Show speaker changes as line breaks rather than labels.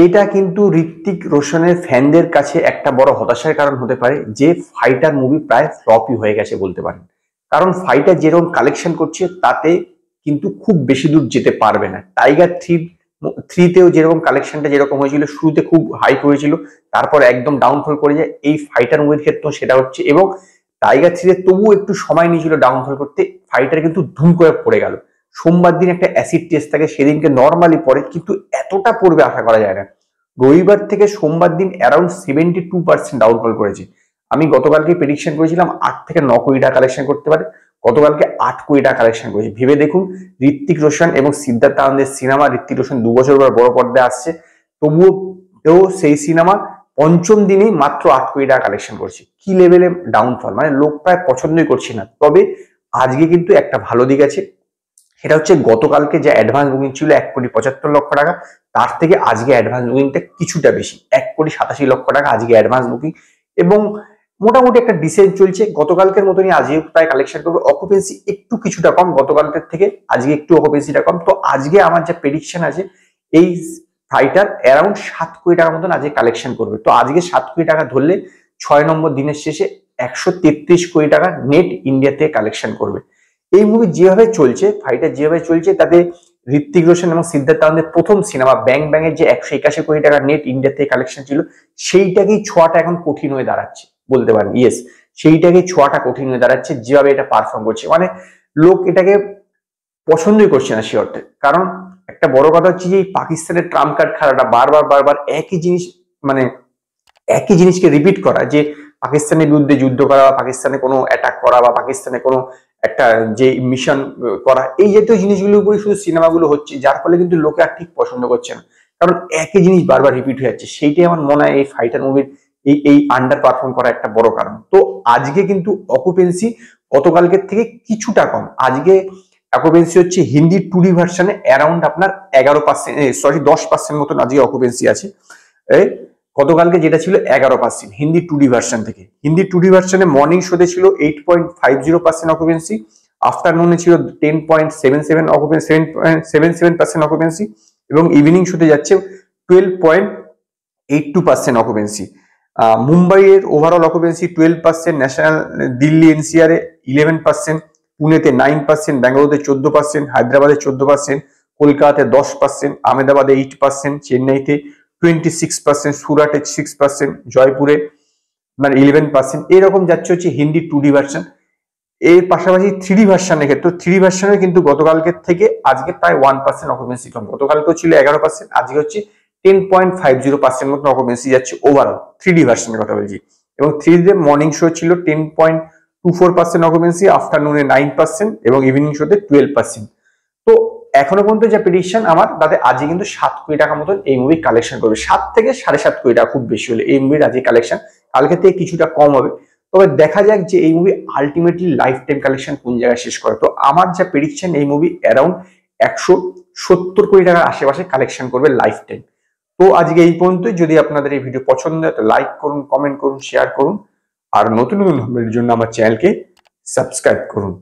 এটা কিন্তু ঋত্বিক রোশনের ফ্যানদের কাছে একটা বড় হতাশার কারণ হতে পারে যে ফাইটার মুভি প্রায় ফ্লপই হয়ে গেছে বলতে পারেন। কারণ ফাইটার যেরকম কালেকশন করছে তাতে কিন্তু খুব বেশি দূর যেতে পারবে না। টাইগার থ্রিতেও যেরকম কালেকশনটা যেরকম হয়েছিল, শুরুতে খুব হাইপ হয়েছিল, তারপর একদম ডাউনফল করে যায়। এই ফাইটার মুভির ক্ষেত্রেও সেটা হচ্ছে, এবং টাইগার থ্রিতে তবুও একটু সময় নিয়েছিল ডাউনফল করতে, ফাইটার কিন্তু ধুম করে পড়ে গেল। সোমবার দিন একটা অ্যাসিড টেস্ট থাকে, সেদিনকে নর্মালি পড়ে, কিন্তু এতটা পড়বে আশা করা যায় না। রবিবার থেকে সোমবার দিন অ্যারাউন্ড 72% ডাউনফল করেছে। আমি গতকালকে প্রেডিকশন করেছিলাম 8 থেকে 9 কোটি টাকা কালেকশন করতে পারে, গতকালকে 8 কোটি টাকা কালেকশন করেছে। ভেবে দেখুন, ঋত্বিক রোশন এবং সিদ্ধার্থ আনন্দের সিনেমা, ঋত্বিক রোশন 2 বছর পর বড় পর্দায় আসছে, তবুও সেই সিনেমা পঞ্চম দিনেই মাত্র 8 কোটি টাকা কালেকশন করছে। কি লেভেলে ডাউনফল, মানে লোক প্রায় পছন্দই করছে না। তবে আজকে কিন্তু একটা ভালো দিক আছে, সেটা হচ্ছে গতকালকে যে অ্যাডভান্স বুকিং ছিল 1,75,00,000 টাকা, তার থেকে আজকে অ্যাডভান্স বুকিংটা কিছুটা বেশি, 1,87,00,000 টাকা আজকে অ্যাডভান্স বুকিং, এবং মোটামুটি একটা ডিসেন্ট চলছে। গতকালকের মতনই আজকে প্রায় কালেকশন করবে। অকুপেন্সি একটু কিছুটা কম গতকালকের থেকে, আজকে একটু অকুপেন্সিটা কম। তো আজকে আমার যা প্রেডিকশন আছে, এই ফাইটার অ্যারাউন্ড 7 কোটি টাকার মতন আজকে কালেকশন করবে। তো আজকে 7 কোটি টাকা ধরলে 6 নম্বর দিনের শেষে 133 কোটি টাকা নেট ইন্ডিয়া থেকে কালেকশন করবে। এই মুভি যেভাবে চলছে, ফাইটার যেভাবে চলছে, তাতে ঋত্বিক রোশন এবং সিদ্ধার্থ আনন্দের প্রথম সিনেমা ব্যাং ব্যাং এর যে 181 কোটি টাকা নেট ইন্ডিয়া থেকে কালেকশন ছিল, সেইটাকেই ছোঁয়াটা এখন কঠিন হয়ে দাঁড়াচ্ছে বলতে পারেন। ইয়েস, সেইটাকেই ছোঁয়াটা কঠিন হয়ে দাঁড়াচ্ছে যেভাবে এটা পারফর্ম করছে। মানে লোক এটাকে পছন্দই করছে না সে অর্থে। কারণ একটা বড় কথা হচ্ছে যে এই পাকিস্তানের ট্রাম্প কার্ড খেলাটা বারবার বারবার একই জিনিস, মানে একই জিনিসকে রিপিট করা, যে পাকিস্তানের বিরুদ্ধে যুদ্ধ করা, বা পাকিস্তানে কোনো অ্যাটাক করা, বা পাকিস্তানে কোনো একটা যে মিশন করা, এই জাতীয় জিনিসগুলোর উপরে শুধু সিনেমাগুলো হচ্ছে, যার ফলে কিন্তু লোকে আর ঠিক পছন্দ করছে না। কারণ একই জিনিস বারবার রিপিট হয়ে যাচ্ছে। সেইটাই আমার মনে হয় এই ফাইটার মুভির এই আন্ডার পারফর্ম করা একটা বড় কারণ। তো আজকে কিন্তু অকুপেন্সি গতকালকের থেকে কিছুটা কম। আজকে অকুপেন্সি হচ্ছে হিন্দি 2D ভার্সনে অ্যারাউন্ড আপনার 10% মতন আজকে অকুপেন্সি আছে। গতকালকে যেটা ছিল 11%, হিন্দি 2D ভার্সন থেকে। হিন্দি 2D ভার্সনে মর্নিং শোতে ছিল 8.50% অকুপেন্সি, আফটারনুনে ছিল 10.77% অকুপেন্সি, এবং ইভিনিং শোতে যাচ্ছে 12.82% অকুপেন্সি। মুম্বাইয়ের overall occupancy 12%, national Delhi NCR এ 11%, পুনেতে 9%, ব্যাঙ্গালোরে 14%, হায়দ্রাবাদে 14%, কলকাতাতে 10%, আহমেদাবাদে 8%, চেন্নাইতে 26%, সুরাটে 6%, জয়পুরে মানে 11%। এরকম যাচ্ছে হচ্ছে হিন্দি 2D ভার্সন। এর পাশাপাশি 3D ভার্সনের ক্ষেত্রে, 3D ভার্সনে কিন্তু গতকালকের থেকে আজকে প্রায় 1% অকুপেন্সি কম। গতকালকেও ছিল 11%, আজকে হচ্ছে 10.50% মতো অকুপেন্সি যাচ্ছে ওভারঅল 3D ভার্সনের কথা বলছি। এবং 3D মর্নিং শো ছিল 10.24% অকুপেন্সি, আফটারনুনে 9%, এবং ইভিনিং শোতে 12%। তো এখনো পর্যন্ত যে প্রেডিকশন আমার, তাতে আজকে কিন্তু 7 কোটি টাকা মতন এই মুভি কালেকশন করবে। 7 থেকে 7.5 কোটি টাকা খুব বেশি হলে এই মুভির আজকে কালেকশন, কালকে থেকে কিছুটা কম হবে। তবে দেখা যাক যে এই movie ultimately life time collection কোন জায়গায় শেষ করে। তো আমার যা প্রেডিকশন, এই মুভি অ্যারাউন্ড 170 কোটি টাকার আশেপাশে কালেকশন করবে লাইফ টাইম। তো আজকে এই পর্যন্তই। যদি আপনাদের এই ভিডিও পছন্দ হয় তো লাইক করুন, কমেন্ট করুন, শেয়ার করুন, আর নতুন নতুন ভিডিওর জন্য আমার চ্যানেলকে সাবস্ক্রাইব করুন।